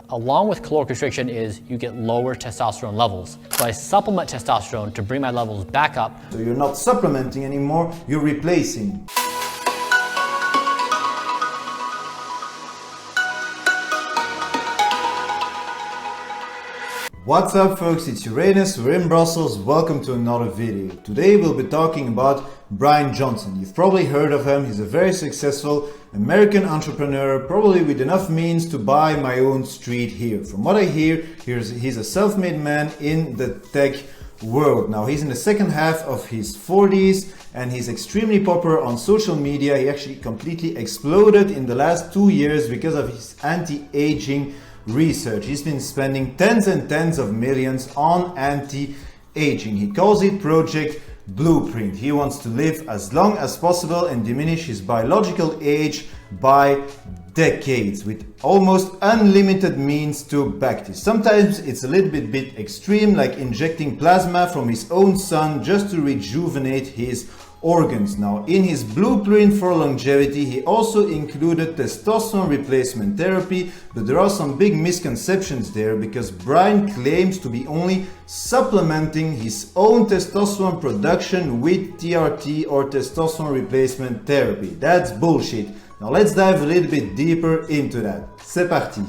along with caloric restriction is you get lower testosterone levels. So I supplement testosterone to bring my levels back up. So you're not supplementing anymore, you're replacing. What's up folks, it's Uranus, we're in Brussels, welcome to another video. Today we'll be talking about Bryan Johnson. You've probably heard of him, he's a very successful American entrepreneur, probably with enough means to buy my own street here. From what I hear, he's a self-made man in the tech world. Now he's in the second half of his 40s and he's extremely popular on social media. He actually completely exploded in the last 2 years because of his anti-aging research. He's been spending tens and tens of millions on anti-aging. He calls it Project Blueprint. He wants to live as long as possible and diminish his biological age by decades with almost unlimited means to back this. Sometimes it's a little bit extreme, like injecting plasma from his own son just to rejuvenate his organs. Now, in his blueprint for longevity, he also included testosterone replacement therapy, but there are some big misconceptions there because Bryan claims to be only supplementing his own testosterone production with TRT or testosterone replacement therapy. That's bullshit. Now let's dive a little bit deeper into that. C'est parti.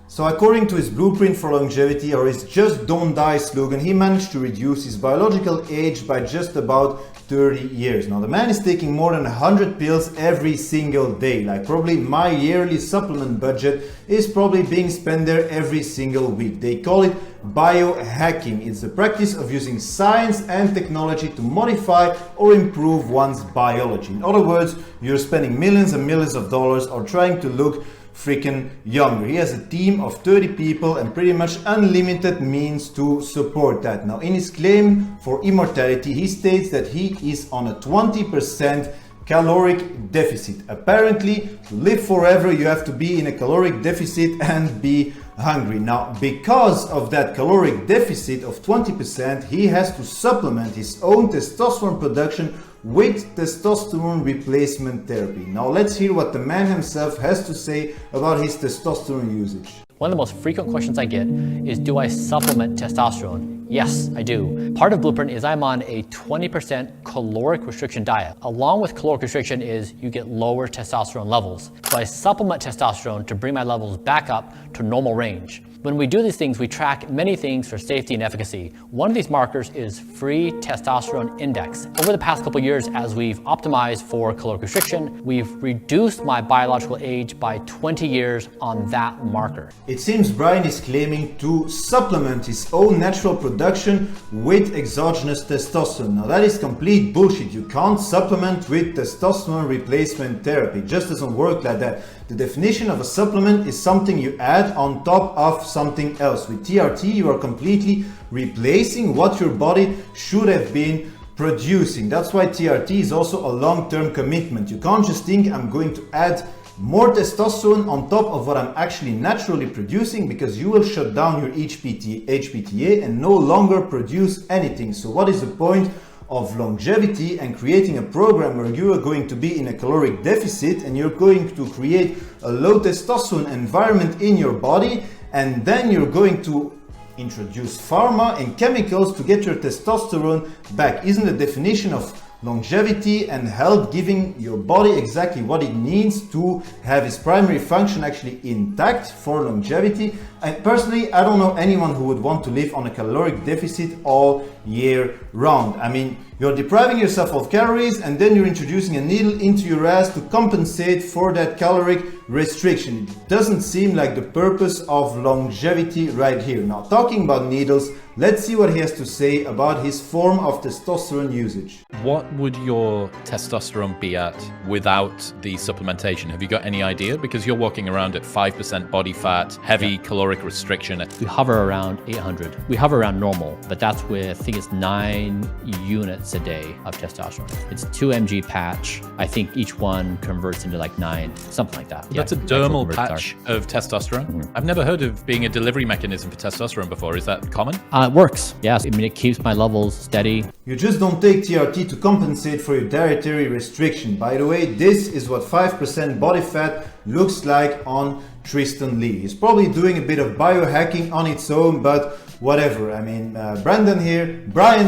So according to his blueprint for longevity, or his Just Don't Die slogan, he managed to reduce his biological age by just about 30 years. Now the man is taking more than 100 pills every single day. Like probably my yearly supplement budget is probably being spent there every single week. They call it biohacking. It's the practice of using science and technology to modify or improve one's biology. In other words, you're spending millions and millions of dollars or trying to look freaking younger. He has a team of 30 people and pretty much unlimited means to support that. Now in his claim for immortality, he states that he is on a 20% caloric deficit. Apparently, to live forever, you have to be in a caloric deficit and be hungry. Now, because of that caloric deficit of 20%, he has to supplement his own testosterone production with testosterone replacement therapy. Now let's hear what the man himself has to say about his testosterone usage. One of the most frequent questions I get is, do I supplement testosterone? Yes, I do. Part of Blueprint is I'm on a 20% caloric restriction diet. Along with caloric restriction is you get lower testosterone levels. So I supplement testosterone to bring my levels back up to normal range. When we do these things, we track many things for safety and efficacy. One of these markers is free testosterone index. Over the past couple of years, as we've optimized for caloric restriction, we've reduced my biological age by 20 years on that marker. It seems Bryan is claiming to supplement his own natural production with exogenous testosterone. Now that is complete bullshit. You can't supplement with testosterone replacement therapy. It just doesn't work like that. The definition of a supplement is something you add on top of something else. With TRT, you are completely replacing what your body should have been producing. That's why TRT is also a long-term commitment. You can't just think I'm going to add more testosterone on top of what I'm actually naturally producing, because you will shut down your HPTA and no longer produce anything. So what is the point of longevity and creating a program where you are going to be in a caloric deficit and you're going to create a low testosterone environment in your body, and then you're going to introduce pharma and chemicals to get your testosterone back? Isn't the definition of longevity and health giving your body exactly what it needs to have its primary function actually intact for longevity? And personally, I don't know anyone who would want to live on a caloric deficit all year round. I mean, you're depriving yourself of calories and then you're introducing a needle into your ass to compensate for that caloric restriction. It doesn't seem like the purpose of longevity right here. Now, talking about needles, let's see what he has to say about his form of testosterone usage. What would your testosterone be at without the supplementation? Have you got any idea? Because you're walking around at 5% body fat, heavy caloric restriction. We hover around 800. We hover around normal, but that's with, I think it's 9 units a day of testosterone. It's 2 mg patch. I think each one converts into like 9, something like that. That's a dermal patch of testosterone. Mm-hmm. I've never heard of being a delivery mechanism for testosterone before. Is that common? It works. Yes. I mean, it keeps my levels steady. You just don't take TRT to compensate for your dietary restriction. By the way, this is what 5% body fat looks like on Tristan Lee. He's probably doing a bit of biohacking on its own, but whatever. I mean, Bryan,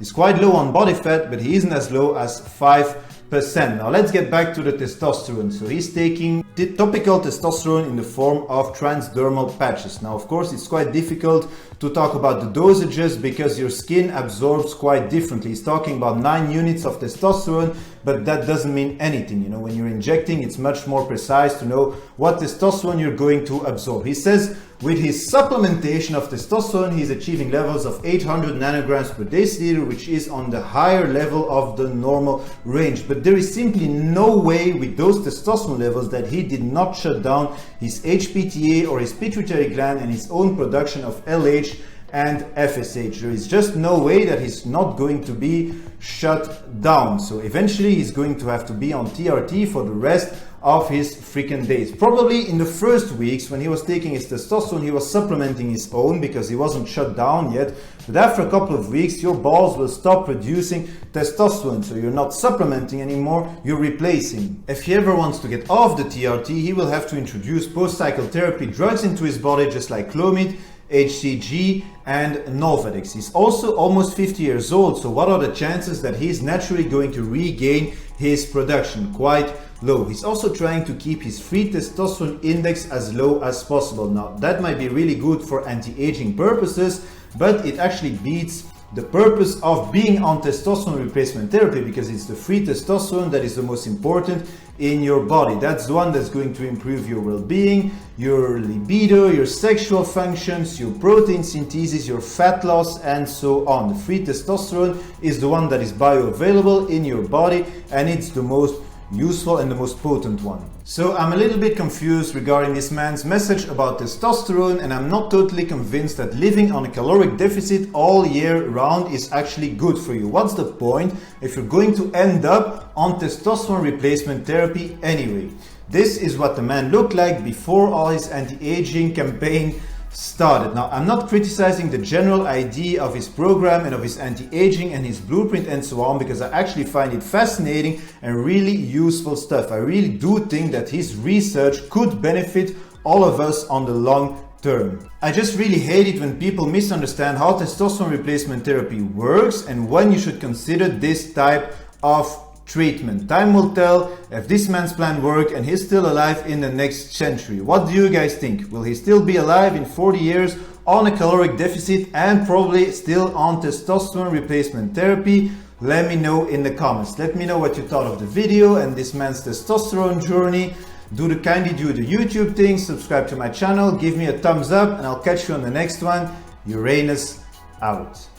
is quite low on body fat, but he isn't as low as 5%. Now let's get back to the testosterone. So he's taking the topical testosterone in the form of transdermal patches. Now, of course, it's quite difficult to talk about the dosages because your skin absorbs quite differently. He's talking about 9 units of testosterone, but that doesn't mean anything. You know, when you're injecting, it's much more precise to know what testosterone you're going to absorb. He says with his supplementation of testosterone, he's achieving levels of 800 nanograms per deciliter, which is on the higher level of the normal range. But there is simply no way with those testosterone levels that he did not shut down his HPTA or his pituitary gland and his own production of LH and FSH. There is just no way that he's not going to be shut down. So eventually he's going to have to be on TRT for the rest of his freaking days. Probably in the first weeks when he was taking his testosterone, he was supplementing his own because he wasn't shut down yet. But after a couple of weeks, your balls will stop producing testosterone. So you're not supplementing anymore, you're replacing. If he ever wants to get off the TRT, he will have to introduce post-cycle therapy drugs into his body, just like Clomid, HCG and Nolvadex. He's also almost 50 years old, so what are the chances that he's naturally going to regain his production? Quite low. He's also trying to keep his free testosterone index as low as possible. Now that might be really good for anti-aging purposes, but it actually beats the purpose of being on testosterone replacement therapy, because it's the free testosterone that is the most important in your body. That's the one that's going to improve your well-being, your libido, your sexual functions, your protein synthesis, your fat loss, and so on. The free testosterone is the one that is bioavailable in your body, and it's the most useful and the most potent one. So I'm a little bit confused regarding this man's message about testosterone, and I'm not totally convinced that living on a caloric deficit all year round is actually good for you. What's the point if you're going to end up on testosterone replacement therapy anyway? This is what the man looked like before all his anti-aging campaign started. Now, I'm not criticizing the general idea of his program and of his anti-aging and his blueprint and so on, because I actually find it fascinating and really useful stuff. I really do think that his research could benefit all of us on the long term. I just really hate it when people misunderstand how testosterone replacement therapy works and when you should consider this type of treatment. Time will tell if this man's plan works and he's still alive in the next century. What do you guys think? Will he still be alive in 40 years on a caloric deficit and probably still on testosterone replacement therapy? Let me know in the comments. Let me know what you thought of the video and this man's testosterone journey. Kindly do the YouTube thing, subscribe to my channel, give me a thumbs up, and I'll catch you on the next one. Uranus out.